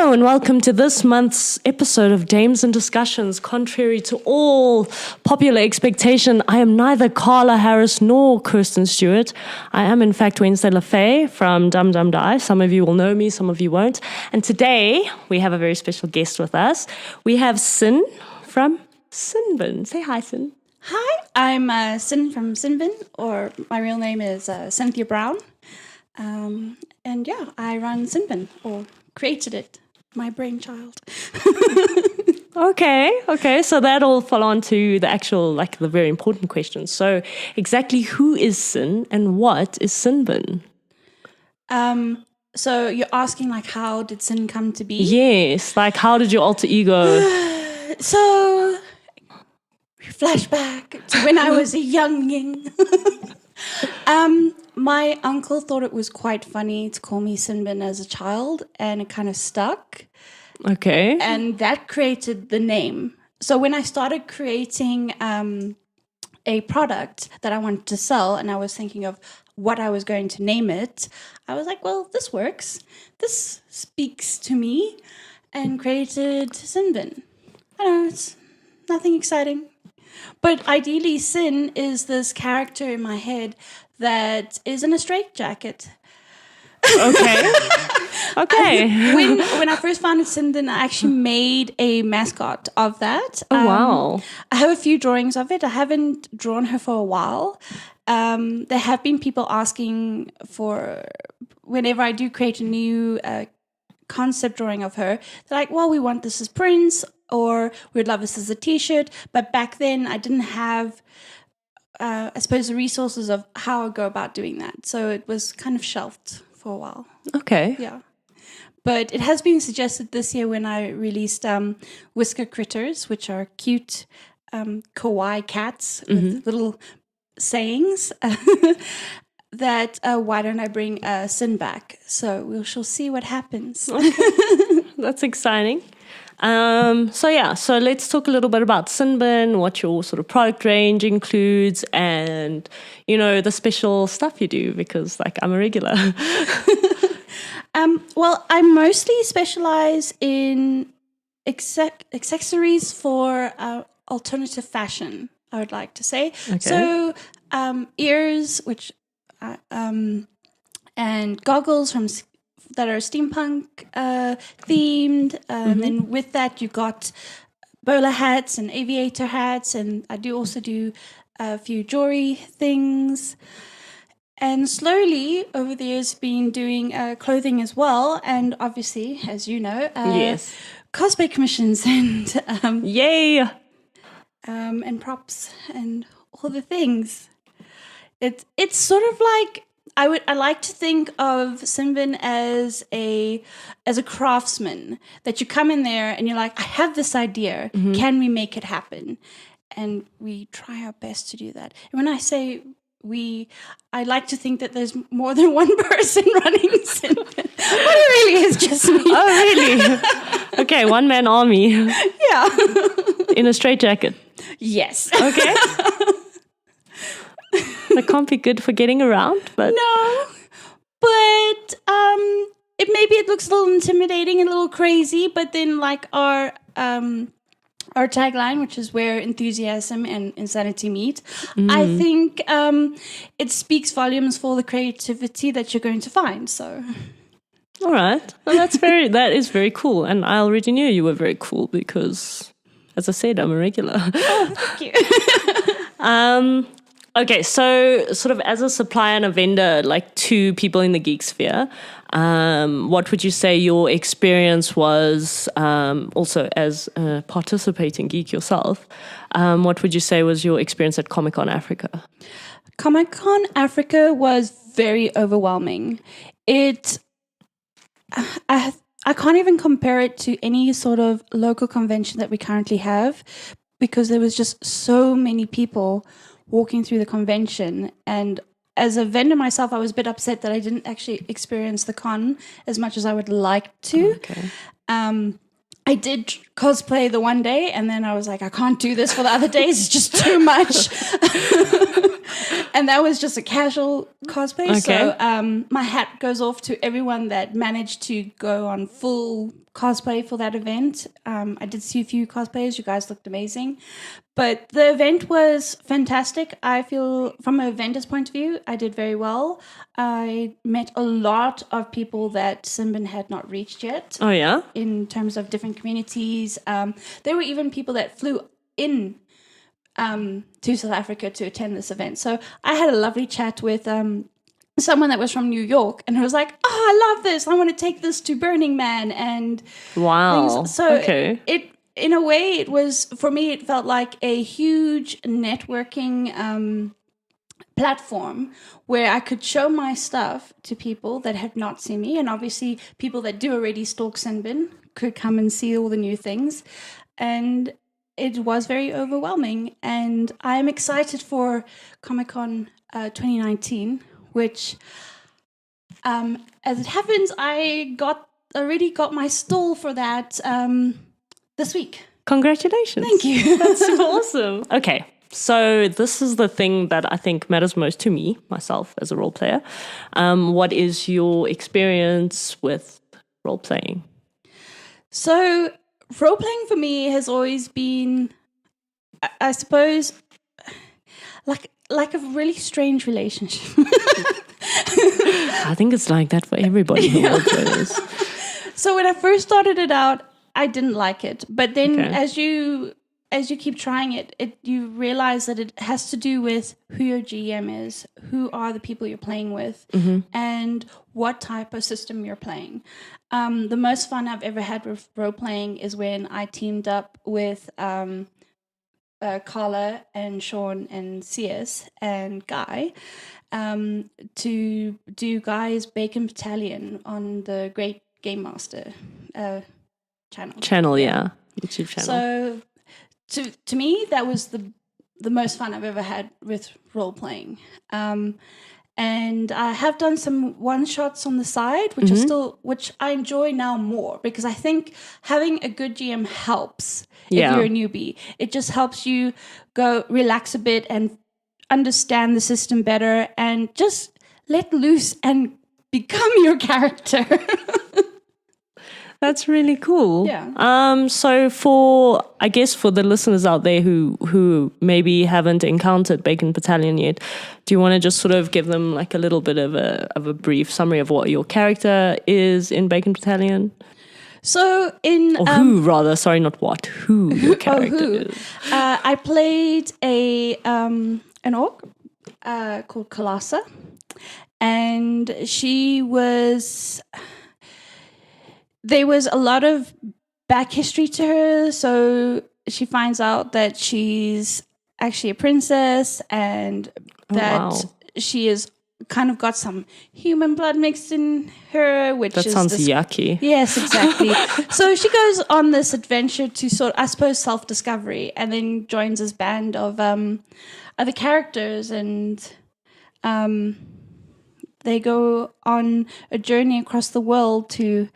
Hello and welcome to this month's episode of Dames and Discussions. Contrary to all popular expectation, I am neither Carla Harris nor Kirsten Stewart. I am in fact Wednesday LaFay from Dum Dum Die. Some of you will know me, some of you won't. And today we have a very special guest with us. We have Sin from Sinbin. Say hi, Sin. Hi, I'm Sin from Sinbin, or my real name is Cynthia Brown. And yeah, I run Sinbin, or created it, my brainchild. Okay. So that'll fall on to the actual, the very important questions. So exactly who is Sin and what is Sinbin? So you're asking, how did Sin come to be? Yes, how did your alter ego... So, flashback to when I was a younging. My uncle thought it was quite funny to call me Sinbin as a child, and it kind of stuck. Okay. And that created the name. So when I started creating a product that I wanted to sell, and I was thinking of what I was going to name it, I was like, well, this works. This speaks to me, and created Sinbin. I know, it's nothing exciting. But ideally, Sin is this character in my head that is in a straitjacket. Okay. When I first founded Sinbin, I actually made a mascot of that. Oh, wow. I have a few drawings of it. I haven't drawn her for a while. There have been people asking for, whenever I do create a new concept drawing of her, they're like, well, we want this as prints, or we'd love this as a t-shirt. But back then I didn't have, I suppose, the resources of how I go about doing that. So it was kind of shelved for a while. Okay. Yeah. But it has been suggested this year when I released Whisker Critters, which are cute kawaii cats with little sayings, that why don't I bring Sin back? So we shall see what happens. That's exciting. So let's talk a little bit about Sinbin, what your sort of product range includes, and, the special stuff you do, because, I'm a regular. Well, I mostly specialize in accessories for alternative fashion, I would like to say. Okay. So ears, which and goggles that are steampunk themed. And then with that, you got bowler hats and aviator hats, and I do also do a few jewelry things. And slowly, over the years, been doing clothing as well. And obviously, as you know, yes, cosplay commissions and yay, and props and all the things. It's sort of like I like to think of Sinbin as a craftsman, that you come in there and you're like, I have this idea. Can we make it happen? And we try our best to do that. And when I say I like to think that there's more than one person running Sinbin, but it really is just me. Oh, really? Okay, one-man army. Yeah. In a straitjacket. Yes. Okay. That can't be good for getting around, but... No. But it looks a little intimidating and a little crazy, but then our tagline, which is where enthusiasm and insanity meet, I think it speaks volumes for the creativity that you're going to find. So, all right, well, that is very cool, and I already knew you were very cool because, as I said, I'm a regular. Oh, thank you. Okay, so sort of as a supplier and a vendor, to people in the geek sphere, what would you say your experience was, also as a participating geek yourself, what would you say was your experience at ComicCon Africa? ComicCon Africa was very overwhelming. I can't even compare it to any sort of local convention that we currently have, because there was just so many people walking through the convention. And as a vendor myself, I was a bit upset that I didn't actually experience the con as much as I would like to. Okay. I did cosplay the one day, and then I was like, I can't do this for the other days. It's just too much. And that was just a casual cosplay. Okay. So my hat goes off to everyone that managed to go on full cosplay for that event. I did see a few cosplayers. You guys looked amazing. But the event was fantastic. I feel from a vendor's point of view, I did very well. I met a lot of people that Simbin had not reached yet. Oh, yeah? In terms of different communities. There were even people that flew in to South Africa to attend this event. So I had a lovely chat with someone that was from New York, and I was like, oh, I love this. I want to take this to Burning Man. And wow. things. So okay. it in a way, it was, for me, it felt like a huge networking platform where I could show my stuff to people that had not seen me. And obviously, people that do already stalk Sinbin could come and see all the new things. And it was very overwhelming. And I'm excited for ComicCon 2019, which, as it happens, I already got my stall for that this week. Congratulations. Thank you. That's super awesome. Okay. So this is the thing that I think matters most to me, myself, as a role player. What is your experience with role playing? So role playing for me has always been, I suppose, like a really strange relationship. I think it's like that for everybody who role plays. So when I first started it out, I didn't like it. But then Okay. as you keep trying it, you realize that it has to do with who your GM is, who are the people you're playing with, and what type of system you're playing. The most fun I've ever had with role playing is when I teamed up with Carla and Sean and CS and Guy to do Guy's Bacon Battalion on the Great Game Master channel. Yeah. YouTube channel. So to me, that was the most fun I've ever had with role playing. And I have done some one shots on the side, which I enjoy now more, because I think having a good GM helps if you're a newbie. It just helps you go relax a bit and understand the system better and just let loose and become your character. That's really cool. Yeah. So for the listeners out there who maybe haven't encountered Bacon Battalion yet, do you want to just sort of give them like a little bit of a brief summary of what your character is in Bacon Battalion? So in who rather, sorry, not what, who your character is. I played an orc called Kalasa, and she was. There was a lot of back history to her, so she finds out that she's actually a princess and that she is kind of got some human blood mixed in her, which that sounds yucky. Yes, exactly. So she goes on this adventure to I suppose, self-discovery, and then joins this band of other characters, and they go on a journey across the world to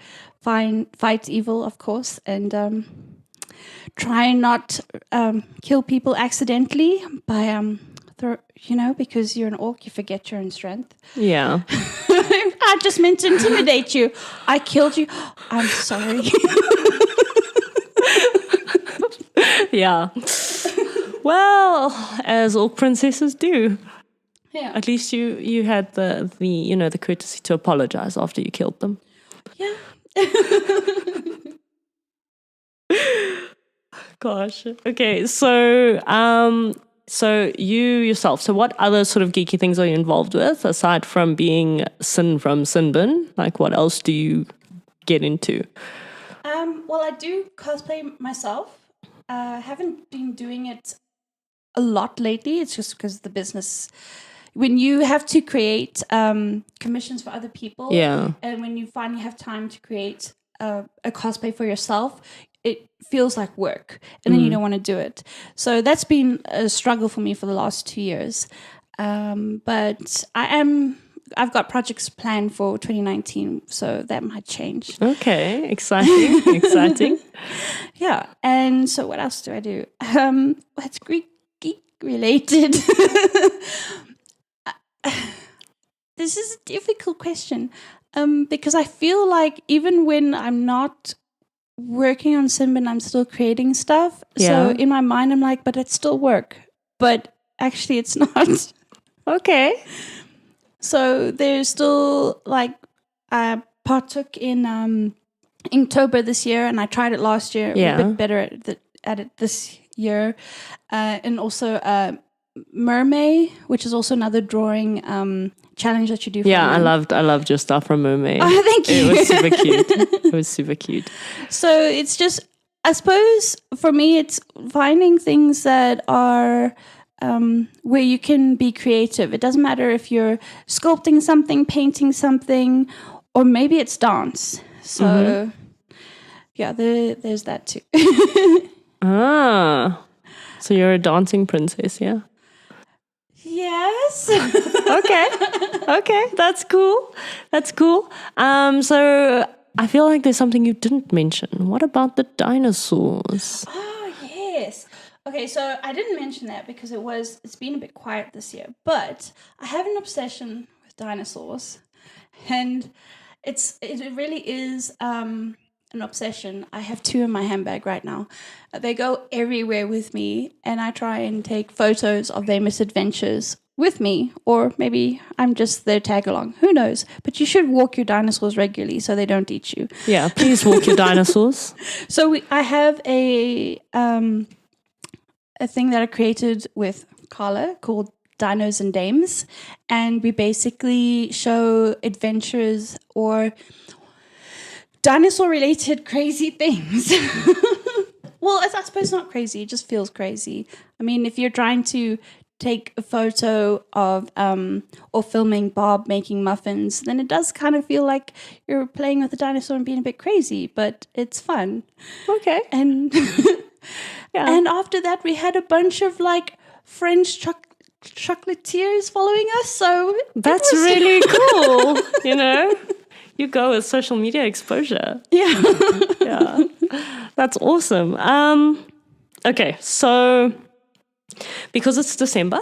fight evil, of course, and try and not kill people accidentally by because you're an orc, you forget your own strength. Yeah. I just meant to intimidate you. I killed you. I'm sorry. Yeah. Well, as all princesses do. Yeah. At least you had the courtesy to apologize after you killed them. Yeah. Gosh. Okay. So you yourself. So what other sort of geeky things are you involved with aside from being Sin from Sinbin? Like, what else do you get into? Well, I do cosplay myself. I haven't been doing it a lot lately. It's just because the business. When you have to create commissions for other people, and when you finally have time to create a cosplay for yourself, it feels like work, and then you don't want to do it. So that's been a struggle for me for the last 2 years. But I am I've got projects planned for 2019, so that might change. Okay, exciting, exciting. Yeah, and so what else do I do? What's geek related? This is a difficult question because I feel like even when I'm not working on Simbin, I'm still creating stuff. Yeah. So in my mind, I'm like, but it's still work. But actually, it's not. Okay. So there's still like I partook in Inktober this year, and I tried it last year. Yeah. A bit better at it this year, and also Mermaid, which is also another drawing challenge that you do. Yeah, I loved your stuff from Mermaid. Oh, thank you. It was super cute. It was super cute. So it's just, I suppose for me, it's finding things that are where you can be creative. It doesn't matter if you're sculpting something, painting something, or maybe it's dance. So yeah, there's that too. So you're a dancing princess, yeah? Yes. Okay, that's cool. So I feel like there's something you didn't mention. What about the dinosaurs? Oh, yes. Okay, so I didn't mention that because it's been a bit quiet this year, but I have an obsession with dinosaurs, and it really is an obsession. I have 2 in my handbag right now. They go everywhere with me, and I try and take photos of their misadventures with me, or maybe I'm just their tag along. Who knows? But you should walk your dinosaurs regularly so they don't eat you. Yeah, please walk your dinosaurs. So I have a thing that I created with Carla called Dinos and Dames, and we basically show adventures or dinosaur-related crazy things. Well, I suppose not crazy. It just feels crazy. I mean, if you're trying to take a photo of or filming Bob making muffins, then it does kind of feel like you're playing with a dinosaur and being a bit crazy, but it's fun. Okay. And and after that, we had a bunch of like French chocolatiers following us. So that's really cool. You know, you go with social media exposure. Yeah. Yeah. That's awesome. Okay, so because it's December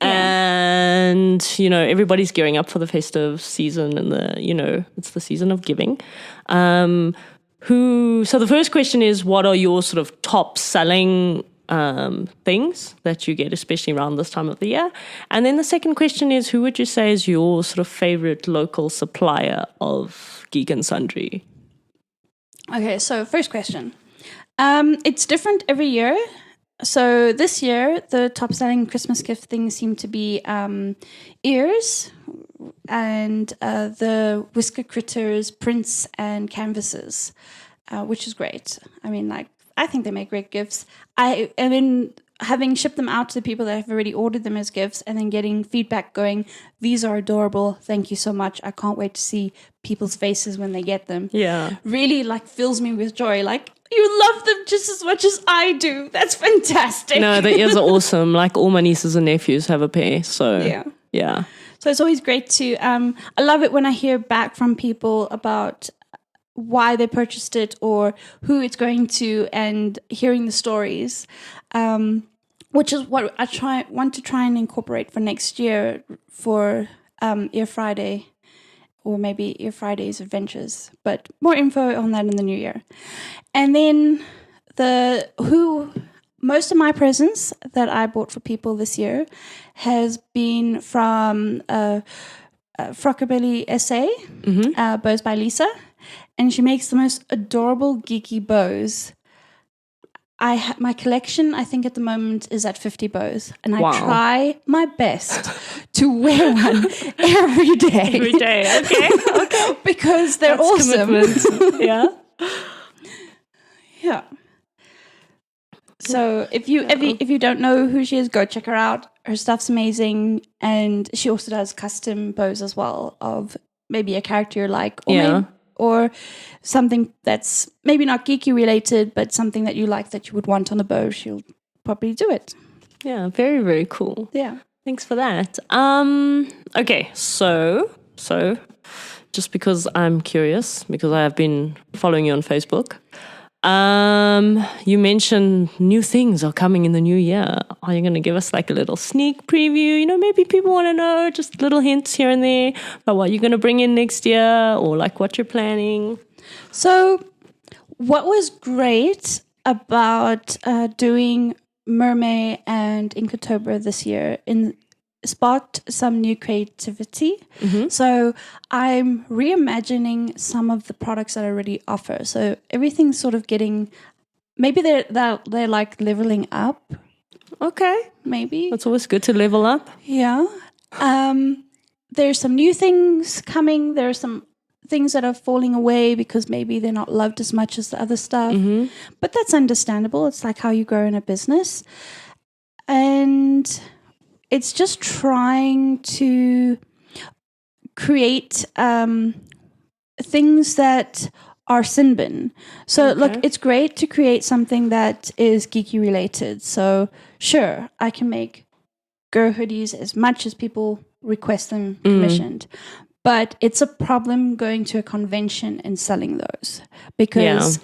and, everybody's gearing up for the festive season and it's the season of giving. So the first question is, what are your sort of top selling things that you get, especially around this time of the year? And then the second question is, who would you say is your sort of favorite local supplier of Geek and Sundry? Okay, so first question. It's different every year. So this year, the top-selling Christmas gift things seem to be ears and the Whisker Critters, prints, and canvases, which is great. I mean, I think they make great gifts. Having shipped them out to the people that have already ordered them as gifts and then getting feedback going, these are adorable, thank you so much, I can't wait to see people's faces when they get them. Yeah. Really fills me with joy. You love them just as much as I do. That's fantastic. No, the ears are awesome. Like all my nieces and nephews have a pair. So yeah. So it's always great to, I love it when I hear back from people about why they purchased it or who it's going to, and hearing the stories, which is what I want to try and incorporate for next year for Ear Friday, or maybe Ear Friday's adventures. But more info on that in the new year. And then most of my presents that I bought for people this year has been from Frockabilly SA, bows by Lisa. And she makes the most adorable geeky bows. My collection, I think at the moment, is at 50 bows. And I try my best to wear one every day. Every day, okay. Because they're awesome. Yeah. Yeah. So if you don't know who she is, go check her out. Her stuff's amazing. And she also does custom bows as well of maybe a character you like. Or something that's maybe not geeky related, but something that you like that you would want on the bow, she'll probably do it. Yeah, very, very cool. Yeah. Thanks for that. Okay, so just because I'm curious, because I have been following you on Facebook, you mentioned new things are coming in the new year. Are you going to give us like a little sneak preview? Maybe people want to know just little hints here and there about what you're going to bring in next year or like what you're planning. So what was great about doing Mermaid and Inktober this year sparked some new creativity. So I'm reimagining some of the products that I already offer. So everything's sort of getting, maybe they're like leveling up. Okay. Maybe. It's always good to level up. Yeah. There's some new things coming. There are some things that are falling away because maybe they're not loved as much as the other stuff. But that's understandable. It's like how you grow in a business. And it's just trying to create things that are sin bin. So look, it's great to create something that is geeky related. So sure, I can make girl hoodies as much as people request them commissioned. But it's a problem going to a convention and selling those because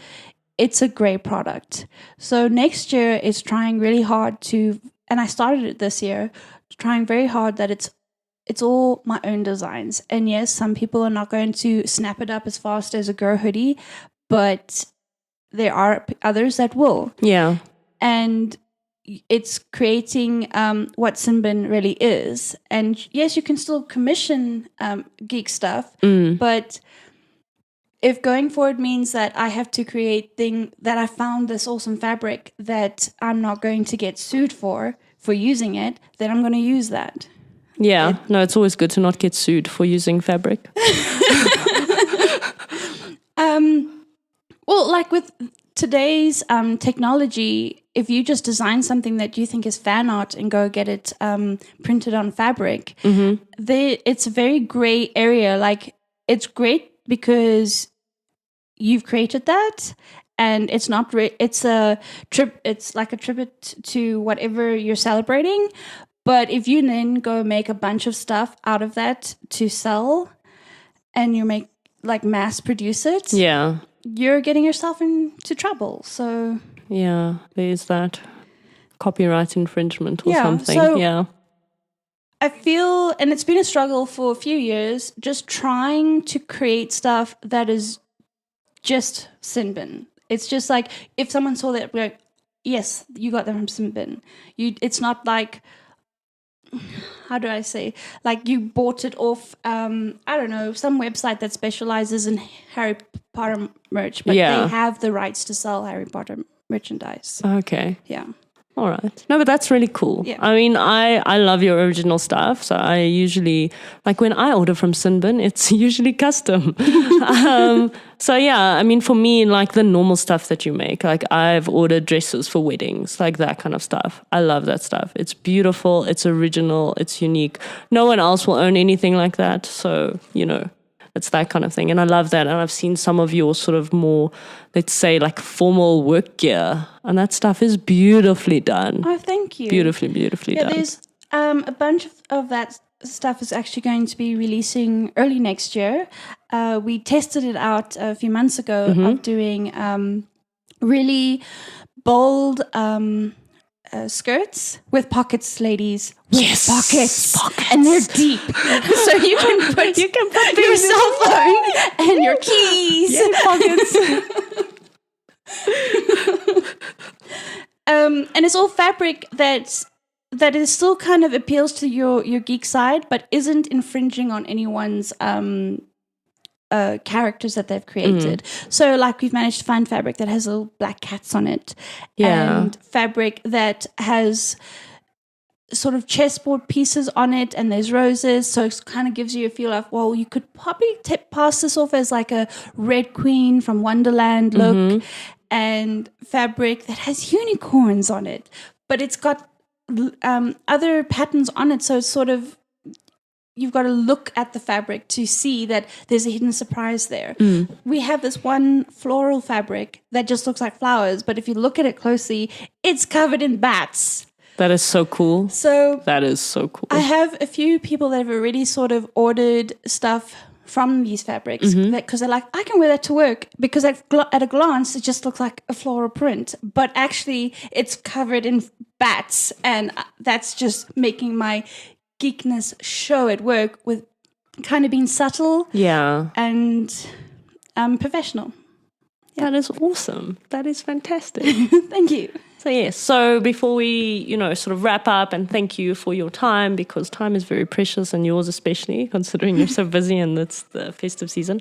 it's a great product. So next year it's trying really hard to, and I started it this year, trying very hard that it's all my own designs. And yes, some people are not going to snap it up as fast as a girl hoodie, but there are others that will. Yeah. And it's creating what Sinbin really is. And yes, you can still commission geek stuff, but if going forward means that I have to create that I found this awesome fabric that I'm not going to get sued for using it, then I'm going to use that. Yeah. No, it's always good to not get sued for using fabric. Well, like with today's technology, if you just design something that you think is fan art and go get it printed on fabric, it's a very gray area. Like, it's great because you've created that, and it's not. It's like a tribute to whatever you're celebrating. But if you then go make a bunch of stuff out of that to sell, and you make like mass produce it, you're getting yourself into trouble. So yeah, there's that copyright infringement or something. So I feel, and it's been a struggle for a few years, just trying to create stuff that is just Sinbin. It's just like, if someone saw that, we're like, yes, you got that from Sinbin. It's not like, how do I say, like you bought it off, I don't know, some website that specializes in Harry Potter merch, but they have the rights to sell Harry Potter merchandise. Okay. Yeah. All right. No, but that's really cool. Yeah. I mean, I love your original stuff. So I usually, like when I order from Sinbin, it's usually custom. So yeah, I mean, for me, like the normal stuff that you make, like I've ordered dresses for weddings, like that kind of stuff. I love that stuff. It's beautiful. It's original. It's unique. No one else will own anything like that. So, it's that kind of thing. And I love that. And I've seen some of your sort of more, let's say, like formal work gear. And that stuff is beautifully done. Oh, thank you. Beautifully done. There's a bunch of that stuff is actually going to be releasing early next year. We tested it out a few months ago of doing really bold skirts with pockets, ladies. Yes, pockets, and they're deep, so you can put your cell phone and your keys in pockets. And it's all fabric that is still kind of appeals to your geek side, but isn't infringing on anyone's characters that they've created. So like we've managed to find fabric that has little black cats on it, and fabric that has sort of chessboard pieces on it, and there's roses, so it kind of gives you a feel of, well, you could probably pass this off as like a Red Queen from Wonderland look, and fabric that has unicorns on it, but it's got other patterns on it, so it's sort of, you've got to look at the fabric to see that there's a hidden surprise there. We have this one floral fabric that just looks like flowers, but if you look at it closely, it's covered in bats. That is so cool. So That is so cool. I have a few people that have already sort of ordered stuff from these fabrics because they're like, I can wear that to work, because at a glance it just looks like a floral print, but actually it's covered in bats, and that's just making my geekness show at work with kind of being subtle and professional. That is awesome. That is fantastic. Thank you. So yes, so before we, sort of wrap up, and thank you for your time, because time is very precious, and yours especially, considering you're so busy and it's the festive season.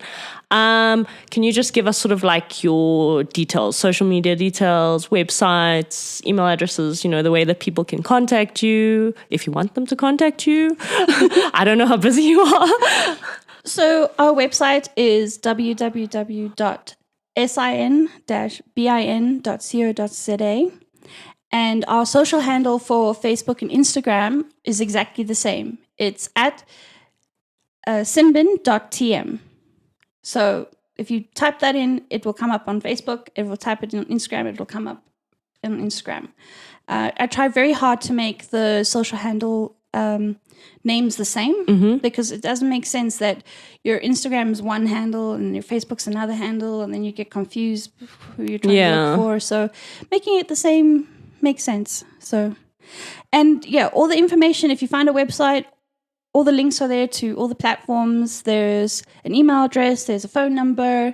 Can you just give us sort of like your details, social media details, websites, email addresses, the way that people can contact you, if you want them to contact you? I don't know how busy you are. So our website is www.sin-bin.co.za. And our social handle for Facebook and Instagram is exactly the same. It's at sinbin.tm. So if you type that in, it will come up on Facebook. If you type it in on Instagram, it will come up on Instagram. I try very hard to make the social handle names the same, because it doesn't make sense that your Instagram is one handle and your Facebook's another handle, and then you get confused who you're trying to look for. So making it the same makes sense. So, and all the information, if you find a website, all the links are there to all the platforms. There's an email address, there's a phone number.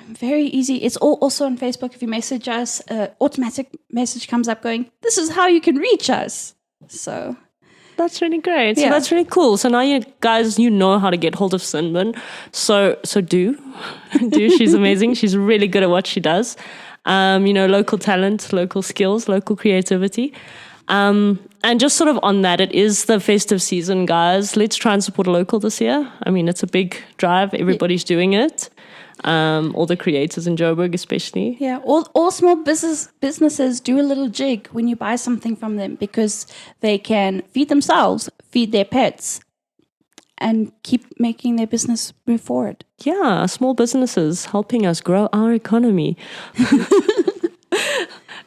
Very easy. It's all also on Facebook. If you message us, automatic message comes up going, this is how you can reach us. So that's really great. So that's really cool. So now you guys, know how to get hold of Sinbin. So do. She's amazing. She's really good at what she does. Local talent, local skills, local creativity. And just sort of on that, it is the festive season, guys. Let's try and support a local this year. I mean, it's a big drive. Everybody's doing it. All the creators in Joburg especially. Yeah, all small businesses do a little jig when you buy something from them, because they can feed themselves, feed their pets, and keep making their business move forward. Yeah, small businesses helping us grow our economy.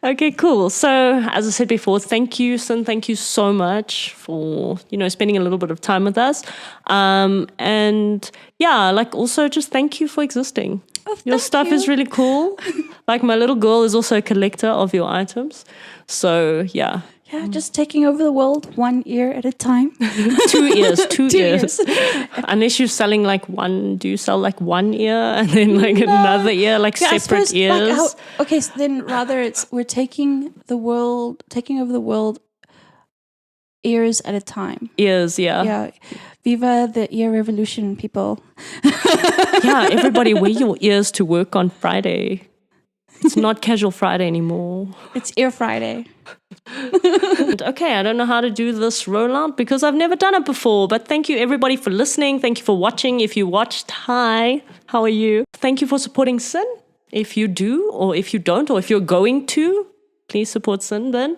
Okay, cool. So, as I said before, thank you, Sin. Thank you so much for, spending a little bit of time with us. Also just thank you for existing. Your stuff is really cool. Like, my little girl is also a collector of your items. So, yeah. Yeah, just taking over the world 1 ear at a time. 2 ears, 2 ears. Unless you're selling like one, do you sell like one ear and then like another ear, like separate ears? So then rather we're taking over the world ears at a time. Ears, yeah. Yeah. Viva the ear revolution, people. Yeah, everybody wear your ears to work on Friday. It's not casual Friday anymore. It's Ear Friday. Okay, I don't know how to do this rollout because I've never done it before. But thank you everybody for listening. Thank you for watching. If you watched, hi, how are you? Thank you for supporting Sin. If you do, or if you don't, or if you're going to, please support Sin then.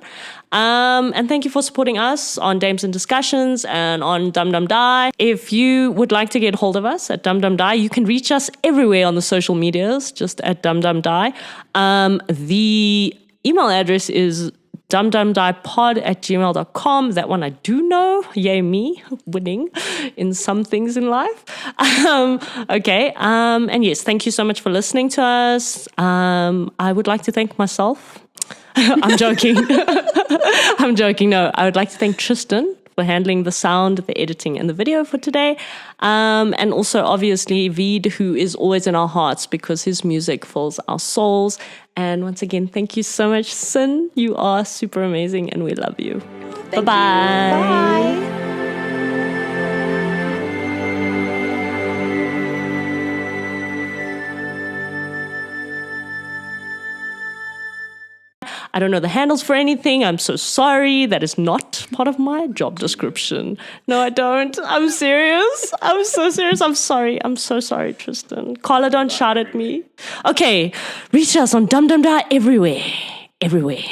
And thank you for supporting us on Dames and Discussions and on Dum Dum Die. If you would like to get hold of us at Dum Dum Die, you can reach us everywhere on the social medias, just at Dum Dum Die. The email address is dumdumdiepod@gmail.com. That one I do know. Yay me, winning in some things in life. Okay. And yes, thank you so much for listening to us. I would like to thank myself. I'm joking. I'm joking. No, I would like to thank Tristan for handling the sound, the editing, and the video for today. And also, obviously, Vid, who is always in our hearts because his music fills our souls. And once again, thank you so much, Sin. You are super amazing and we love you. Bye-bye. Bye. I don't know the handles for anything. I'm so sorry. That is not part of my job description. No, I don't. I'm serious. I'm so serious. I'm sorry. I'm so sorry, Tristan. Carla, don't shout at me. Okay, reach us on Dum Dum Da everywhere. Everywhere.